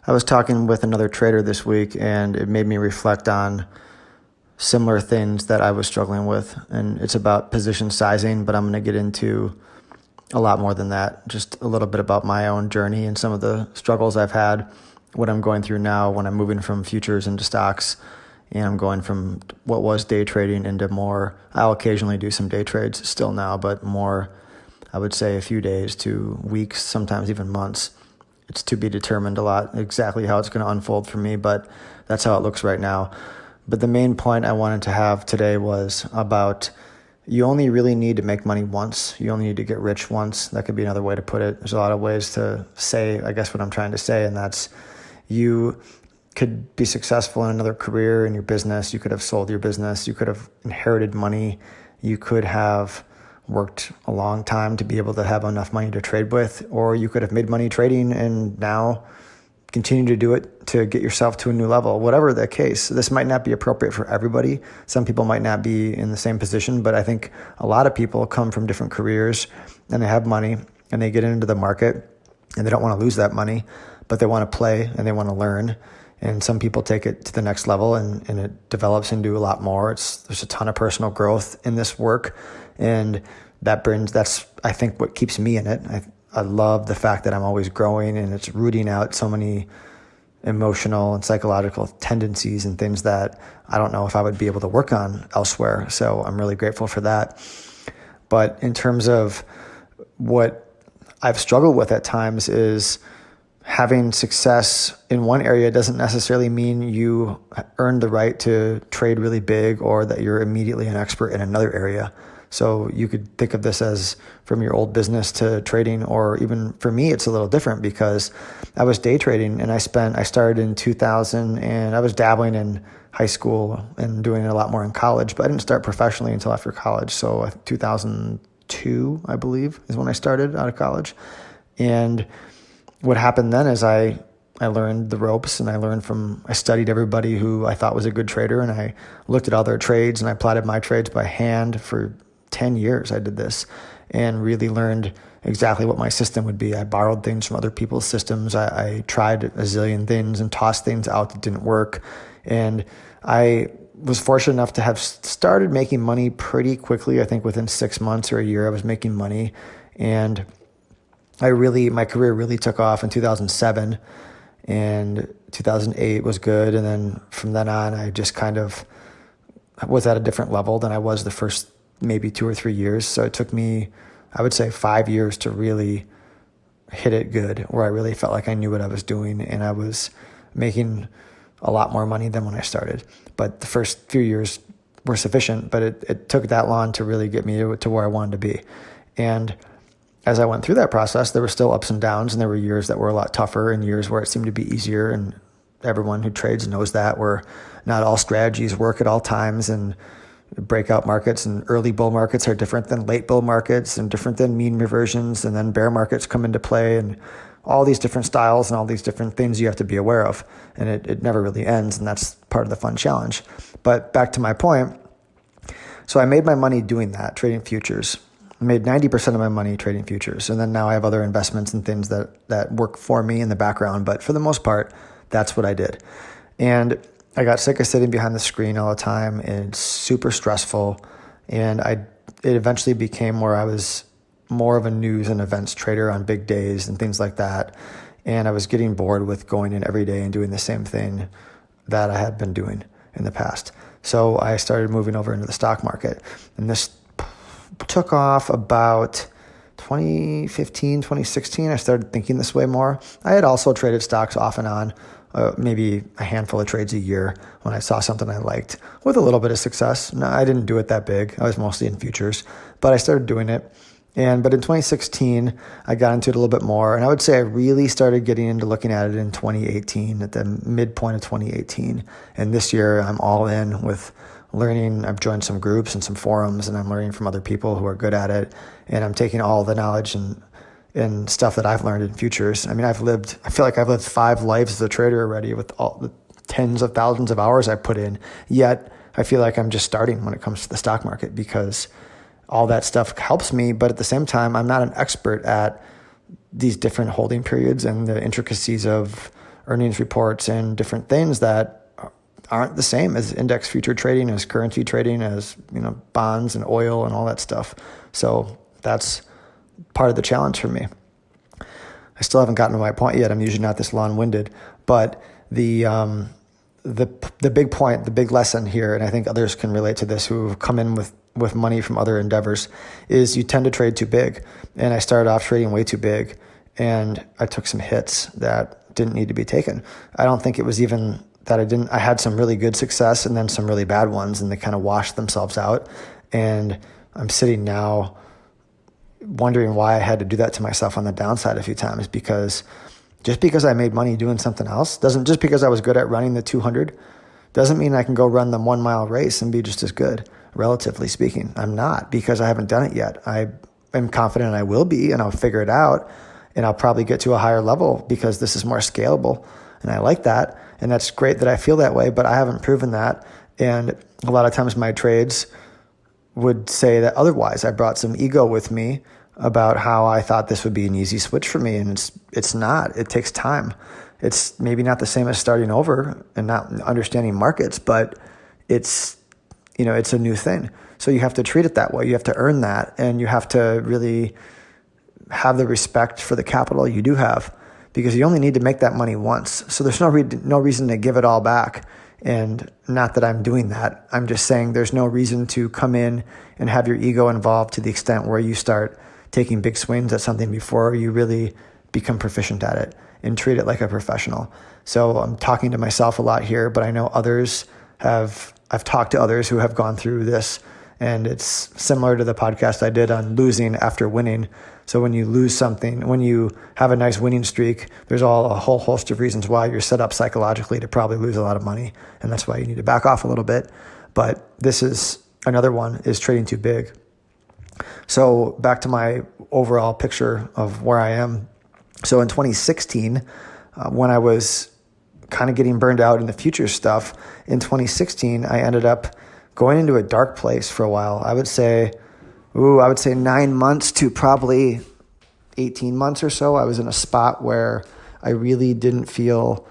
I was talking with another trader this week, and it made me reflect on similar things that I was struggling with. And it's about position sizing, but I'm going to get into a lot more than that. Just a little bit about my own journey and some of the struggles I've had, what I'm going through now when I'm moving from futures into stocks, and I'm going from what was day trading into more. I'll occasionally do some day trades still now, but more, I would say, a few days to weeks, sometimes even months. It's to be determined a lot exactly how it's going to unfold for me, but that's how it looks right now. But the main point I wanted to have today was about you only really need to make money once. You only need to get rich once. That could be another way to put it. There's a lot of ways to say, I guess, what I'm trying to say, and that's you could be successful in another career in your business. You could have sold your business. You could have inherited money. You could have worked a long time to be able to have enough money to trade with, or you could have made money trading and now continue to do it to get yourself to a new level. Whatever the case, this might not be appropriate for everybody. Some people might not be in the same position, but I think a lot of people come from different careers and they have money and they get into the market and they don't want to lose that money, but they want to play and they want to learn. And some people take it to the next level and it develops into a lot more. There's a ton of personal growth in this work. And that's, I think, what keeps me in it. I love the fact that I'm always growing and it's rooting out so many emotional and psychological tendencies and things that I don't know if I would be able to work on elsewhere. So I'm really grateful for that. But in terms of what I've struggled with at times is having success in one area doesn't necessarily mean you earned the right to trade really big or that you're immediately an expert in another area. So you could think of this as from your old business to trading, or even for me, it's a little different because I was day trading and I started in 2000 and I was dabbling in high school and doing it a lot more in college, but I didn't start professionally until after college. So 2002, I believe, is when I started out of college. And what happened then is I learned the ropes and I studied everybody who I thought was a good trader, and I looked at all their trades and I plotted my trades by hand for 10 years. I did this and really learned exactly what my system would be. I borrowed things from other people's systems. I tried a zillion things and tossed things out that didn't work. And I was fortunate enough to have started making money pretty quickly. I think within 6 months or a year, I was making money. And my career really took off in 2007, and 2008 was good. And then from then on, I just kind of was at a different level than I was the first maybe 2 or 3 years. So it took me, I would say, 5 years to really hit it good, where I really felt like I knew what I was doing and I was making a lot more money than when I started. But the first few years were sufficient, but it took that long to really get me to where I wanted to be. And as I went through that process, there were still ups and downs, and there were years that were a lot tougher and years where it seemed to be easier. And everyone who trades knows that, where not all strategies work at all times, and breakout markets and early bull markets are different than late bull markets and different than mean reversions. And then bear markets come into play, and all these different styles and all these different things you have to be aware of. And it never really ends. And that's part of the fun challenge. But back to my point. So I made my money doing that, trading futures. I made 90% of my money trading futures. And then now I have other investments and things that work for me in the background. But for the most part, that's what I did. And I got sick of sitting behind the screen all the time, and it's super stressful. And it eventually became where I was more of a news and events trader on big days and things like that. And I was getting bored with going in every day and doing the same thing that I had been doing in the past. So I started moving over into the stock market. And this took off about 2015, 2016. I started thinking this way more. I had also traded stocks off and on, maybe a handful of trades a year when I saw something I liked, with a little bit of success. No, I didn't do it that big. I was mostly in futures, but I started doing it. But in 2016, I got into it a little bit more. And I would say I really started getting into looking at it in 2018, at the midpoint of 2018. And this year, I'm all in with learning. I've joined some groups and some forums, and I'm learning from other people who are good at it. And I'm taking all the knowledge and stuff that I've learned in futures. I mean, I feel like I've lived 5 lives as a trader already with all the tens of thousands of hours I put in. Yet I feel like I'm just starting when it comes to the stock market, because all that stuff helps me. But at the same time, I'm not an expert at these different holding periods and the intricacies of earnings reports and different things that aren't the same as index future trading, as currency trading, as bonds and oil and all that stuff. So that's part of the challenge for me. I still haven't gotten to my point yet. I'm usually not this long-winded, but the big point, the big lesson here, and I think others can relate to this who have come in with money from other endeavors, is you tend to trade too big. And I started off trading way too big, and I took some hits that didn't need to be taken. I don't think it was even that I had some really good success and then some really bad ones, and they kind of washed themselves out. And I'm sitting now wondering why I had to do that to myself on the downside a few times, because just because I made money doing something else just because I was good at running the 200 doesn't mean I can go run the 1 mile race and be just as good, relatively speaking. I'm not, because I haven't done it yet. I am confident I will be, and I'll figure it out, and I'll probably get to a higher level because this is more scalable, and I like that. And that's great that I feel that way, but I haven't proven that. And a lot of times my trades would say that otherwise. I brought some ego with me about how I thought this would be an easy switch for me, and it's not. It takes time. It's maybe not the same as starting over and not understanding markets, but it's a new thing. So you have to treat it that way. You have to earn that, and you have to really have the respect for the capital you do have, because you only need to make that money once. So there's no reason to give it all back. And not that I'm doing that. I'm just saying there's no reason to come in and have your ego involved to the extent where you start taking big swings at something before you really become proficient at it, and treat it like a professional. So I'm talking to myself a lot here, but I know I've talked to others who have gone through this, and it's similar to the podcast I did on losing after winning. So when you lose something, when you have a nice winning streak, there's a whole host of reasons why you're set up psychologically to probably lose a lot of money. And that's why you need to back off a little bit. But this is another one, is trading too big. So back to my overall picture of where I am. So in 2016, when I was kind of getting burned out in the futures stuff, in 2016, I ended up going into a dark place for a while. I would say 9 months to probably 18 months or so. I was in a spot where I really didn't feel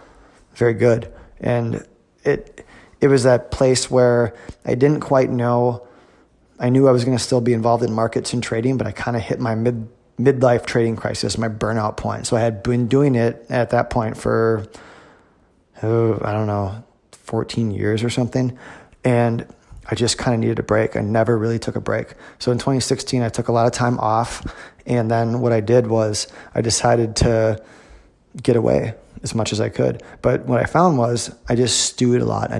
very good. And it was that place where I didn't quite know. I knew I was going to still be involved in markets and trading, but I kind of hit my midlife trading crisis, my burnout point. So I had been doing it at that point for, 14 years or something. And I just kind of needed a break. I never really took a break. So in 2016, I took a lot of time off. And then what I did was I decided to get away as much as I could. But what I found was I just stewed a lot. I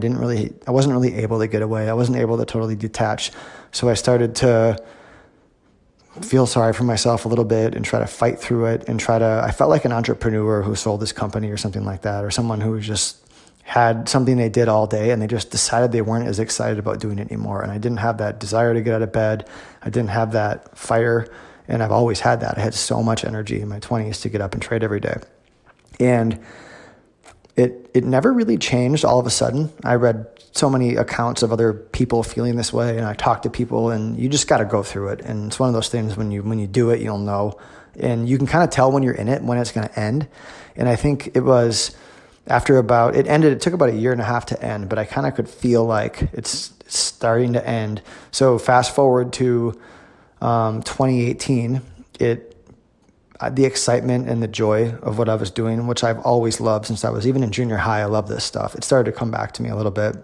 wasn't really able to get away. I wasn't able to totally detach. So I started to feel sorry for myself a little bit and try to fight through it and I felt like an entrepreneur who sold his company or something like that, or someone who just had something they did all day and they just decided they weren't as excited about doing it anymore. And I didn't have that desire to get out of bed. I didn't have that fire. And I've always had that. I had so much energy in my 20s to get up and trade every day. And it never really changed all of a sudden. I read so many accounts of other people feeling this way, and I talked to people, and you just got to go through it. And it's one of those things, when you do it, you'll know. And you can kind of tell when you're in it, when it's going to end. And I think it was after it took about a year and a half to end, but I kind of could feel like it's starting to end. So fast forward to 2018, the excitement and the joy of what I was doing, which I've always loved since I was even in junior high. I love this stuff. It started to come back to me a little bit.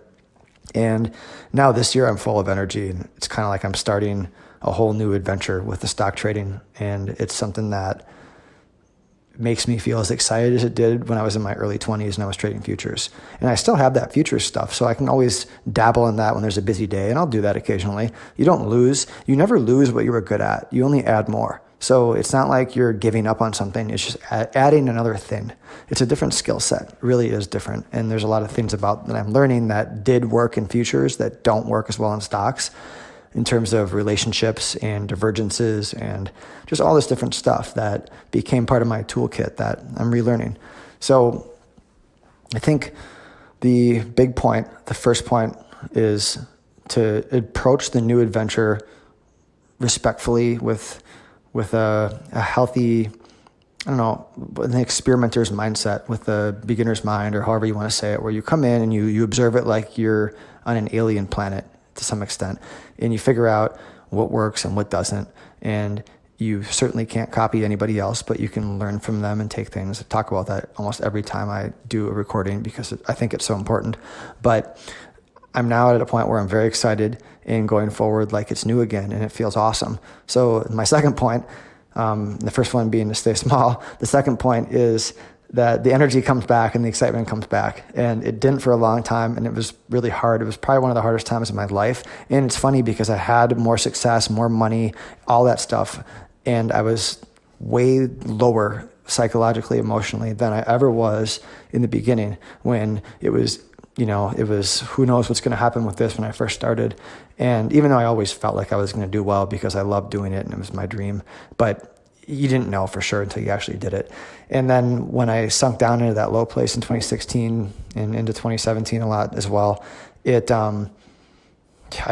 And now this year I'm full of energy, and it's kind of like I'm starting a whole new adventure with the stock trading. And it's something that makes me feel as excited as it did when I was in my early 20s and I was trading futures. And I still have that futures stuff, so I can always dabble in that when there's a busy day, and I'll do that occasionally. You never lose what you were good at. You only add more. So it's not like you're giving up on something. It's just adding another thing. It's a different skill set. It really is different. And there's a lot of things about that I'm learning that did work in futures that don't work as well in stocks, in terms of relationships and divergences and just all this different stuff that became part of my toolkit that I'm relearning. So I think the big point, the first point, is to approach the new adventure respectfully with a healthy I don't know, an experimenter's mindset with the beginner's mind, or however you want to say it, where you come in and you observe it like you're on an alien planet to some extent, and you figure out what works and what doesn't. And you certainly can't copy anybody else, but you can learn from them and take things. I talk about that almost every time I do a recording because I think it's so important. But I'm now at a point where I'm very excited and going forward like it's new again, and it feels awesome. So my second point, the first one being to stay small. The second point is that the energy comes back and the excitement comes back. And it didn't for a long time, and it was really hard. It was probably one of the hardest times of my life. And it's funny because I had more success, more money, all that stuff. And I was way lower psychologically, emotionally than I ever was in the beginning, when it was who knows what's going to happen with this when I first started. And even though I always felt like I was going to do well because I loved doing it and it was my dream, but you didn't know for sure until you actually did it. And then when I sunk down into that low place in 2016 and into 2017 a lot as well, I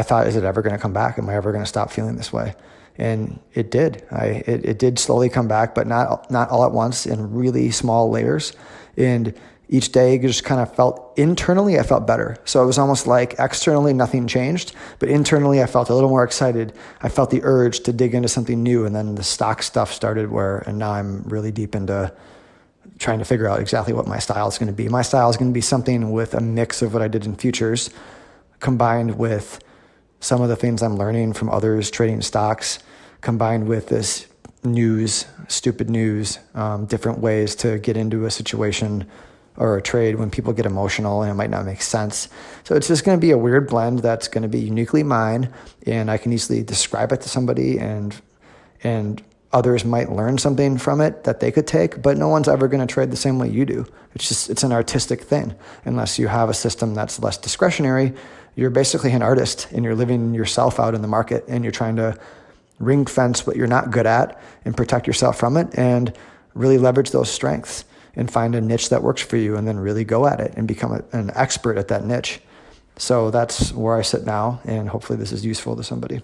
thought, is it ever going to come back? Am I ever going to stop feeling this way? And it did. It did slowly come back, but not all at once, in really small layers. And each day just kind of felt, internally I felt better. So it was almost like externally nothing changed, but internally I felt a little more excited. I felt the urge to dig into something new, and then the stock stuff started and now I'm really deep into trying to figure out exactly what my style is going to be. My style is going to be something with a mix of what I did in futures combined with some of the things I'm learning from others trading stocks, combined with this stupid news, different ways to get into a situation or a trade when people get emotional and it might not make sense. So it's just going to be a weird blend that's going to be uniquely mine, and I can easily describe it to somebody, and others might learn something from it that they could take, but no one's ever going to trade the same way you do. It's an artistic thing. Unless you have a system that's less discretionary, you're basically an artist and you're living yourself out in the market, and you're trying to ring fence what you're not good at and protect yourself from it, and really leverage those strengths and find a niche that works for you, and then really go at it and become an expert at that niche. So that's where I sit now, and hopefully this is useful to somebody.